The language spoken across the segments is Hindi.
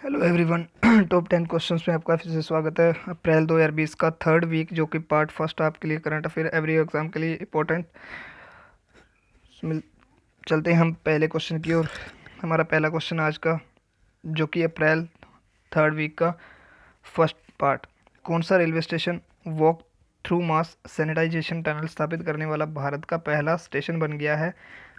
Hello everyone. टॉप 10 क्वेश्चंस में आपका फिर से स्वागत है। अप्रैल 2020 का थर्ड वीक जो कि पार्ट फर्स्ट आपके लिए करंट अफेयर एवरी एग्जाम के लिए इम्पोर्टेंट। चलते हैं हम पहले क्वेश्चन की ओर। हमारा पहला क्वेश्चन आज का जो कि अप्रैल थर्ड वीक का फर्स्ट पार्ट, कौन सा रेलवे स्टेशन वॉक थ्रू मास सैनिटाइजेशन टनल स्थापित करने वाला भारत का पहला स्टेशन बन गया है?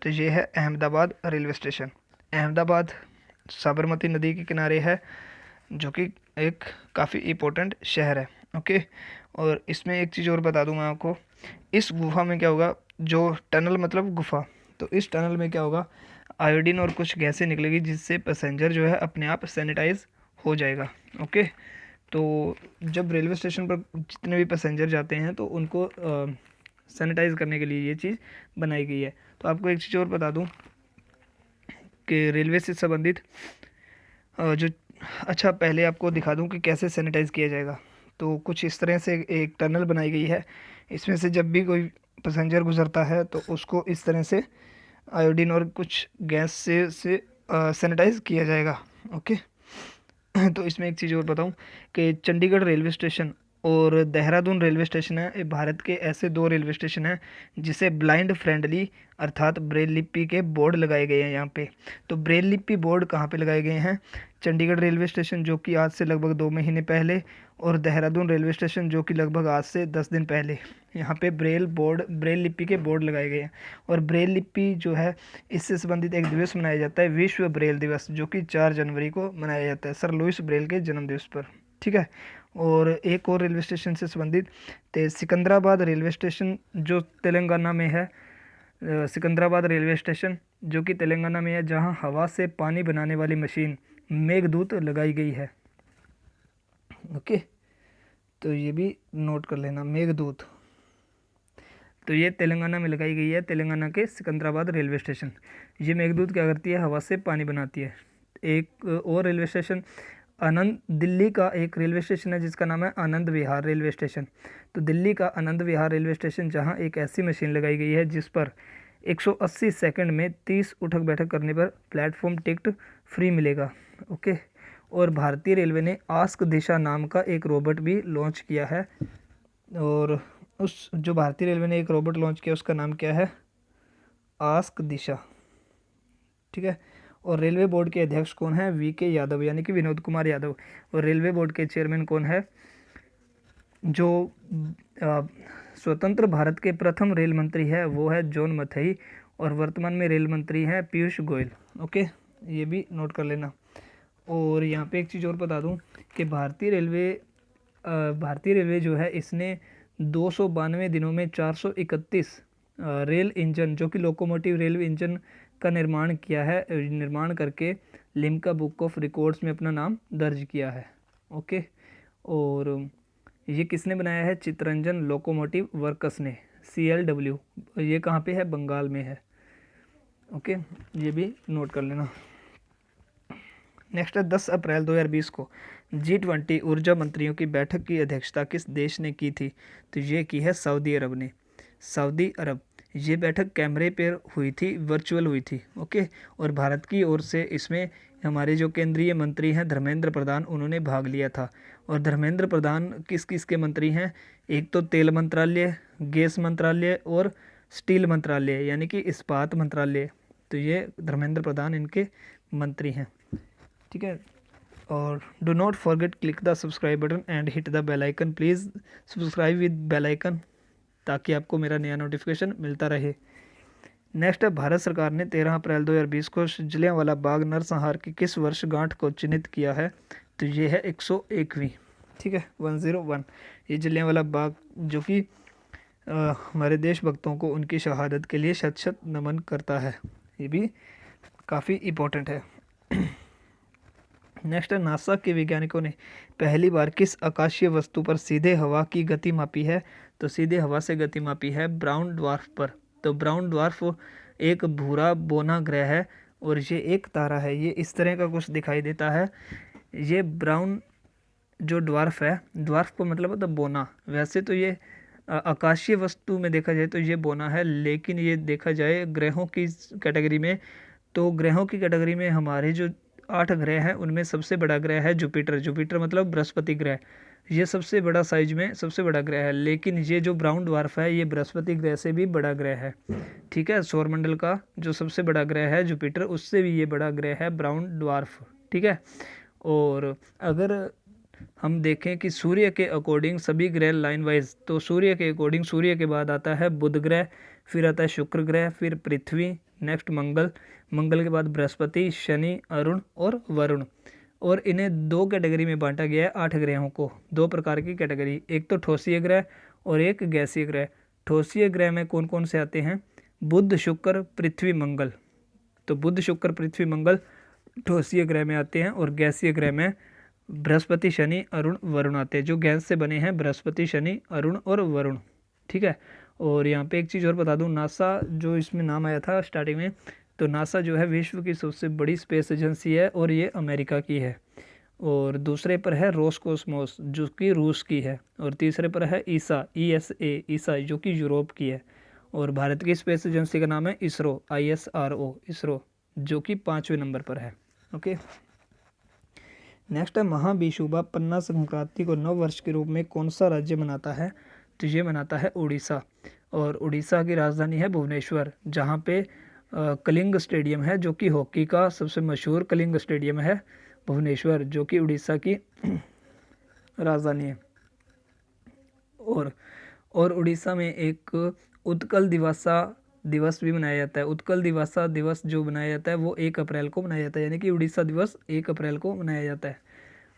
तो ये है अहमदाबाद रेलवे स्टेशन। अहमदाबाद साबरमती नदी के किनारे है, जो कि एक काफ़ी इम्पोर्टेंट शहर है। ओके। और इसमें एक चीज़ और बता दूं मैं आपको, इस गुफा में क्या होगा, जो टनल मतलब गुफा, तो इस टनल में क्या होगा, आयोडीन और कुछ गैसें निकलेगी जिससे पैसेंजर जो है अपने आप सैनिटाइज हो जाएगा। ओके। तो जब रेलवे स्टेशन पर जितने भी पैसेंजर जाते हैं तो उनको सैनिटाइज करने के लिए ये चीज़ बनाई गई है। तो आपको एक चीज़ और बता दूं कि रेलवे से संबंधित जो, अच्छा पहले आपको दिखा दूं कि कैसे सैनिटाइज़ किया जाएगा। तो कुछ इस तरह से एक टनल बनाई गई है, इसमें से जब भी कोई पैसेंजर गुजरता है तो उसको इस तरह से आयोडीन और कुछ गैस से सैनिटाइज़ किया जाएगा। ओके। तो इसमें एक चीज़ और बताऊं कि चंडीगढ़ रेलवे स्टेशन और देहरादून रेलवे स्टेशन है, ये भारत के ऐसे दो रेलवे स्टेशन हैं जिसे ब्लाइंड फ्रेंडली अर्थात ब्रेल लिपि के बोर्ड लगाए गए हैं यहाँ पे। तो ब्रेल लिपि बोर्ड कहाँ पे लगाए गए हैं? चंडीगढ़ रेलवे स्टेशन जो कि आज से लगभग 2 महीने पहले, और देहरादून रेलवे स्टेशन जो कि लगभग आज से 10 दिन पहले यहाँ पे ब्रेल लिपि के बोर्ड लगाए गए हैं। और ब्रेल लिपि जो है, इससे संबंधित एक दिवस मनाया जाता है, विश्व ब्रेल दिवस, जो कि 4 जनवरी को मनाया जाता है, सर लुइस ब्रेल के जन्म दिवस पर। ठीक है। और एक और रेलवे स्टेशन से संबंधित, तो सिकंदराबाद रेलवे स्टेशन जो तेलंगाना में है, सिकंदराबाद रेलवे स्टेशन जो कि तेलंगाना में है, जहां हवा से पानी बनाने वाली मशीन मेघदूत लगाई गई है। ओके। तो ये भी नोट कर लेना, मेघदूत। तो ये तेलंगाना में लगाई गई है, तेलंगाना के सिकंदराबाद रेलवे स्टेशन। ये मेघदूत क्या करती है? हवा से पानी बनाती है। एक और रेलवे स्टेशन आनंद, दिल्ली का एक रेलवे स्टेशन है जिसका नाम है आनंद विहार रेलवे स्टेशन। तो दिल्ली का आनंद विहार रेलवे स्टेशन, जहां एक ऐसी मशीन लगाई गई है जिस पर 180 सेकंड में 30 उठक बैठक करने पर प्लेटफॉर्म टिकट फ्री मिलेगा। ओके। और भारतीय रेलवे ने आस्क दिशा नाम का एक रोबोट भी लॉन्च किया है। और उस जो भारतीय रेलवे ने एक रोबोट लॉन्च किया उसका नाम क्या है? आस्क दिशा। ठीक है। और रेलवे बोर्ड के अध्यक्ष कौन है? VK यादव, यानी कि विनोद कुमार यादव। और रेलवे बोर्ड के चेयरमैन कौन है? जो अ, स्वतंत्र भारत के प्रथम रेल मंत्री है वो है जॉन मथई, और वर्तमान में रेल मंत्री हैं पीयूष गोयल। ओके। ये भी नोट कर लेना। और यहाँ पे एक चीज़ और बता दूँ कि भारतीय रेलवे जो है, इसने 292 दिनों में 431 रेल इंजन, जो कि लोकोमोटिव रेल इंजन का निर्माण किया है, निर्माण करके लिम्का बुक ऑफ रिकॉर्ड्स में अपना नाम दर्ज किया है। ओके। और ये किसने बनाया है? चितरंजन लोकोमोटिव वर्कस ने, CLW। ये कहाँ पे है? बंगाल में है। ओके। ये भी नोट कर लेना। नेक्स्ट है 10 अप्रैल 2020 को G20 ऊर्जा मंत्रियों की बैठक की अध्यक्षता किस देश ने की थी? तो ये की है सऊदी अरब ने, सऊदी अरब। ये बैठक कैमरे पर हुई थी, वर्चुअल हुई थी। ओके। और भारत की ओर से इसमें हमारे जो केंद्रीय मंत्री हैं धर्मेंद्र प्रधान, उन्होंने भाग लिया था। और धर्मेंद्र प्रधान किस किस के मंत्री हैं? एक तो तेल मंत्रालय, गैस मंत्रालय और स्टील मंत्रालय, यानी कि इस्पात मंत्रालय। तो ये धर्मेंद्र प्रधान इनके मंत्री हैं। ठीक है। और do not forget click the subscribe button and hit the bell icon. Please subscribe with bell icon ताकि आपको मेरा नया नोटिफिकेशन मिलता रहे। नेक्स्ट है, भारत सरकार ने 13 अप्रैल 2020 को जलियांवाला बाग नरसंहार की किस वर्षगांठ को चिन्हित किया है? तो ये है 101वीं। ठीक है, 101। ये जलियांवाला बाग जो कि हमारे देशभक्तों को उनकी शहादत के लिए शत शत नमन करता है, ये भी काफ़ी इम्पोर्टेंट है। नेक्स्ट है, नासा के वैज्ञानिकों ने पहली बार किस आकाशीय वस्तु पर सीधे हवा की गति मापी है? तो सीधे हवा से गति मापी है ब्राउन ड्वार्फ पर। तो ब्राउन ड्वार्फ एक भूरा बोना ग्रह है, और ये एक तारा है। ये इस तरह का कुछ दिखाई देता है। ये ब्राउन जो ड्वार्फ है, ड्वार्फ को मतलब होता है बोना। वैसे तो ये आकाशीय वस्तु में देखा जाए तो ये बोना है, लेकिन ये देखा जाए ग्रहों की कैटेगरी में, तो ग्रहों की कैटेगरी में हमारे जो 8 ग्रह हैं उनमें सबसे बड़ा ग्रह है जुपिटर। जुपिटर मतलब बृहस्पति ग्रह, ये सबसे बड़ा साइज में सबसे बड़ा ग्रह है। लेकिन ये जो ब्राउन ड्वार्फ है ये बृहस्पति ग्रह से भी बड़ा ग्रह है। ठीक है, सौरमंडल का जो सबसे बड़ा ग्रह है जुपिटर, उससे भी ये बड़ा ग्रह है ब्राउन ड्वार्फ। ठीक है, और अगर हम देखें कि सूर्य के अकॉर्डिंग सभी ग्रह लाइन वाइज, तो सूर्य के अकॉर्डिंग सूर्य के बाद आता है बुध ग्रह, फिर आता है शुक्र ग्रह, फिर पृथ्वी, नेक्स्ट मंगल, मंगल के बाद बृहस्पति, शनि, अरुण और वरुण। और इन्हें दो कैटेगरी में बांटा गया है 8 ग्रहों को, दो प्रकार की कैटेगरी, एक तो ठोसीय ग्रह और एक गैसीय ग्रह। ठोसीय ग्रह में कौन कौन से आते हैं? बुध, शुक्र, पृथ्वी, मंगल। तो बुध, शुक्र, पृथ्वी, मंगल ठोसीय ग्रह में आते हैं, और गैसीय ग्रह में बृहस्पति, शनि, अरुण, वरुण आते हैं। जो गैस से बने हैं बृहस्पति, शनि, अरुण और वरुण। ठीक है, और यहाँ पे एक चीज़ और बता दूँ, नासा जो इसमें नाम आया था स्टार्टिंग में, तो नासा जो है विश्व की सबसे बड़ी स्पेस एजेंसी है और ये अमेरिका की है। और दूसरे पर है रोसकोसमोस जो कि रूस की है, और तीसरे पर है ईसा, ESA ईसा जो कि यूरोप की है। और भारत की स्पेस एजेंसी का नाम है इसरो, ISRO इसरो, जो कि 5वें नंबर पर है। ओके, नेक्स्ट है महाविषुवत पन्ना संक्रांति को नव वर्ष के रूप में कौन सा राज्य मनाता है? तो ये मनाता है उड़ीसा, और उड़ीसा की राजधानी है भुवनेश्वर, जहाँ पे कलिंग स्टेडियम है, जो कि हॉकी का सबसे मशहूर कलिंग स्टेडियम है भुवनेश्वर, जो कि उड़ीसा की राजधानी है। और उड़ीसा में एक उत्कल दिवस भी मनाया जाता है। उत्कल दिवस जो मनाया जाता है वो 1 अप्रैल को मनाया जाता है, यानी कि उड़ीसा दिवस 1 अप्रैल को मनाया जाता है।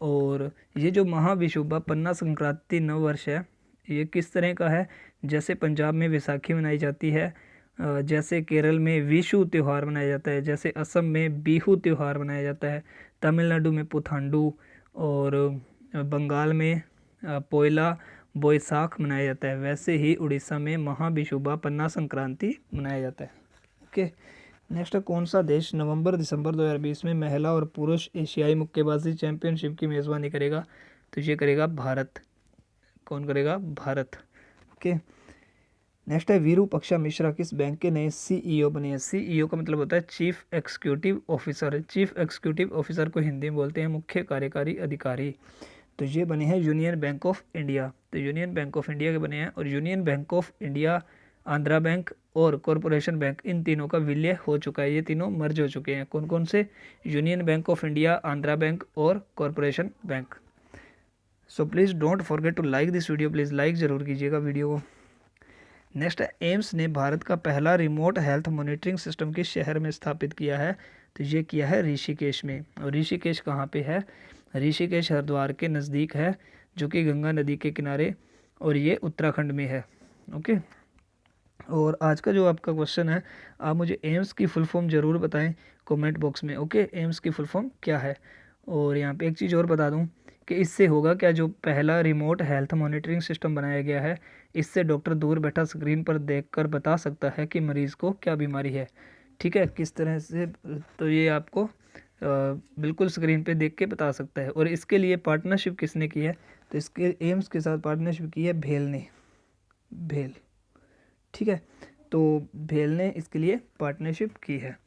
और ये जो महाविषुवत पन्ना संक्रांति नव वर्ष है, ये किस तरह का है? जैसे पंजाब में वैसाखी मनाई जाती है, जैसे केरल में विशु त्यौहार मनाया जाता है, जैसे असम में बिहू त्यौहार मनाया जाता है, तमिलनाडु में पुथांडू, और बंगाल में पोइला बोईसाख मनाया जाता है, वैसे ही उड़ीसा में महाविषुवत पन्ना संक्रांति मनाया जाता है। ओके, नेक्स्ट, कौन सा देश नवंबर-दिसंबर 2020 में महिला और पुरुष एशियाई मुक्केबाजी चैंपियनशिप की मेज़बानी करेगा? तो ये करेगा भारत। कौन करेगा? भारत। ओके, नेक्स्ट है विरूपाक्षा मिश्रा किस बैंक के नए CEO बने हैं? CEO का मतलब होता है chief executive officer. Chief executive officer को हिंदी में बोलते हैं मुख्य कार्यकारी अधिकारी। तो ये बने हैं यूनियन बैंक ऑफ इंडिया। तो यूनियन बैंक ऑफ इंडिया के बने हैं, और union Bank of India, Andhra bank और कॉरपोरेशन बैंक, इन तीनों का विलय हो चुका है, ये तीनों मर्ज हो चुके हैं। कौन कौन से? Union Bank of India, Andhra bank और Corporation Bank. So please don't forget to like this video, please like ज़रूर कीजिएगा वीडियो को। नेक्स्ट है एम्स ने भारत का पहला रिमोट हेल्थ मॉनिटरिंग सिस्टम किस शहर में स्थापित किया है? तो ये किया है ऋषिकेश में। और ऋषिकेश कहाँ पे है? ऋषिकेश हरिद्वार के नज़दीक है, जो कि गंगा नदी के किनारे, और ये उत्तराखंड में है। ओके, और आज का जो आपका क्वेश्चन है, आप मुझे एम्स की फुल फॉर्म ज़रूर बताएं कमेंट बॉक्स में। ओके, एम्स की फुल फॉर्म क्या है? और यहाँ पे एक चीज़ और बता दूँ कि इससे होगा क्या, जो पहला रिमोट हेल्थ मॉनिटरिंग सिस्टम बनाया गया है, इससे डॉक्टर दूर बैठा स्क्रीन पर देखकर बता सकता है कि मरीज़ को क्या बीमारी है। ठीक है, किस तरह से, तो ये आपको बिल्कुल स्क्रीन पे देख के बता सकता है। और इसके लिए पार्टनरशिप किसने की है? तो इसके एम्स के साथ पार्टनरशिप की है भेल ने, भेल। ठीक है, तो भेल ने इसके लिए पार्टनरशिप की है।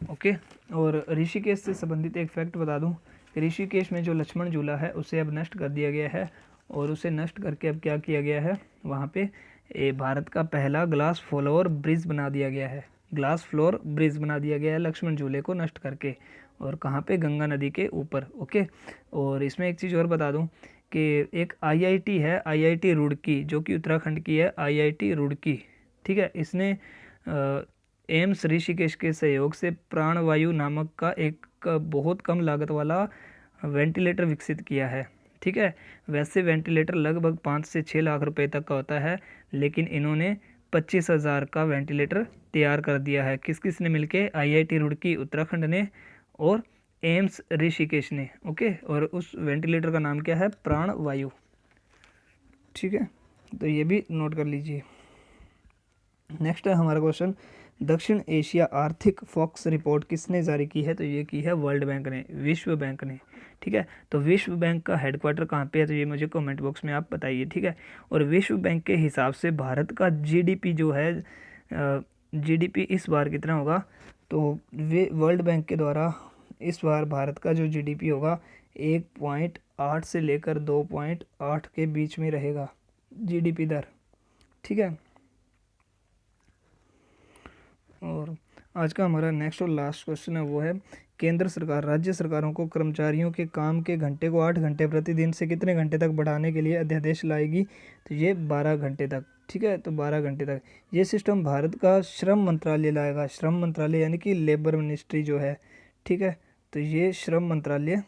ओके, और ऋषिकेश से संबंधित एक फैक्ट बता दूं, ऋषिकेश में जो लक्ष्मण झूला है उसे अब नष्ट कर दिया गया है, और उसे नष्ट करके अब क्या किया गया है, वहाँ पे भारत का पहला ग्लास फ्लोर ब्रिज बना दिया गया है। ग्लास फ्लोर ब्रिज बना दिया गया है लक्ष्मण झूले को नष्ट करके, और कहाँ पे? गंगा नदी के ऊपर। ओके, और इसमें एक चीज़ और बता दूं कि एक IIT है, IIT रुड़की, जो कि उत्तराखंड की है, IIT रुड़की। ठीक है, इसने एम्स ऋषिकेश के सहयोग से प्राणवायु नामक का एक बहुत कम लागत वाला वेंटिलेटर विकसित किया है। ठीक है, वैसे वेंटिलेटर लगभग 5 से 6 लाख रुपए तक का होता है, लेकिन इन्होंने 25,000 का वेंटिलेटर तैयार कर दिया है। किस किस ने मिलके? IIT रुड़की उत्तराखंड ने और एम्स ऋषिकेश ने। ओके, और उस वेंटिलेटर का नाम क्या है? प्राणवायु। ठीक है, तो ये भी नोट कर लीजिए। नेक्स्ट है हमारा क्वेश्चन, दक्षिण एशिया आर्थिक फोकस रिपोर्ट किसने जारी की है? तो ये की है वर्ल्ड बैंक ने, विश्व बैंक ने। ठीक है, तो विश्व बैंक का हेडक्वार्टर कहाँ पे है? तो ये मुझे कमेंट बॉक्स में आप बताइए। ठीक है, और विश्व बैंक के हिसाब से भारत का GDP जो है, GDP इस बार कितना होगा? तो वे वर्ल्ड बैंक के द्वारा इस बार भारत का जो जीडीपी होगा 1.8 से लेकर 2.8 के बीच में रहेगा जीडीपी दर, ठीक है। और आज का हमारा नेक्स्ट और लास्ट क्वेश्चन है वो है, केंद्र सरकार राज्य सरकारों को कर्मचारियों के काम के घंटे को 8 घंटे प्रतिदिन से कितने घंटे तक बढ़ाने के लिए अध्यादेश लाएगी? तो ये 12 घंटे तक, ठीक है। तो 12 घंटे तक ये सिस्टम भारत का श्रम मंत्रालय लाएगा। श्रम मंत्रालय यानी कि लेबर मिनिस्ट्री जो है, ठीक है। तो ये श्रम मंत्रालय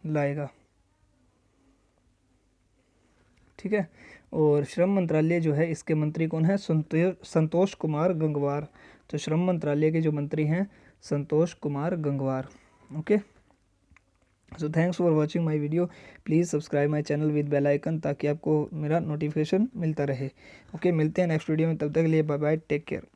लाएगा, ठीक है। और श्रम मंत्रालय जो है इसके मंत्री कौन है? संतोष कुमार गंगवार। तो श्रम मंत्रालय के जो मंत्री हैं Santosh Kumar Gangwar. Okay, so thanks for watching my video. Please subscribe my channel with bell icon ताकि आपको मेरा नोटिफिकेशन मिलता रहे। ओके, मिलते हैं नेक्स्ट वीडियो में, तब तक के लिए बाय बाय, टेक केयर।